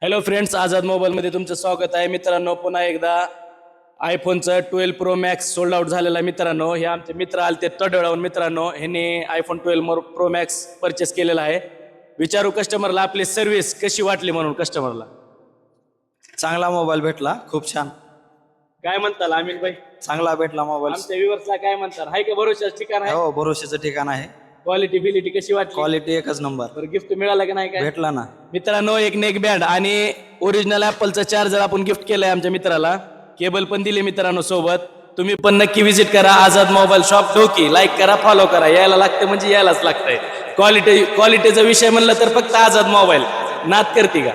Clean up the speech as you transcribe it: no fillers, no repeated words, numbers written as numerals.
Hello friends, Azad मोबाईलमध्ये तुमचं स्वागत आहे. मित्रांनो, पुन्हा एकदा आयफोनचं 12 प्रो मॅक्स सोल्ड आउट झालेला आहे. मित्रांनो, हे आमचे मित्र आले ते तडवळावून. मित्रांनो, ह्यांनी आयफोन 12 प्रो मॅक्स परचेस केलेला आहे. विचारू कस्टमरला आपली सर्व्हिस कशी वाटली म्हणून. कस्टमरला चांगला मोबाईल भेटला, खूप छान. काय म्हणताल अमित भाई? चांगला भेटला मोबाईल. आमच्या व्ह्युअर्सला काय म्हणतात? हाय का भरोशाचं ठिकाण आहे? हो, भरोशाचं ठिकाण आहे. क्वालिटी बिलिटी कशी वाटली? क्वालिटी एकच नंबर. बरं, गिफ्ट मिळालं का नाही? काय भेटला ना. मित्रांनो, एक नेक बँड आणि ओरिजिनल ॲपलचं चार्जर आपण गिफ्ट केलंय आमच्या मित्राला. केबल पण दिले मित्रांनो सोबत. तुम्ही पण नक्की विजिट करा आझाद मोबाईल शॉप डोकी. लाईक करा, फॉलो करा. यायला लागतं म्हणजे यायलाच लागतंय. क्वालिटीचा विषय म्हणलं तर फक्त आझाद मोबाईल. नाद करते का?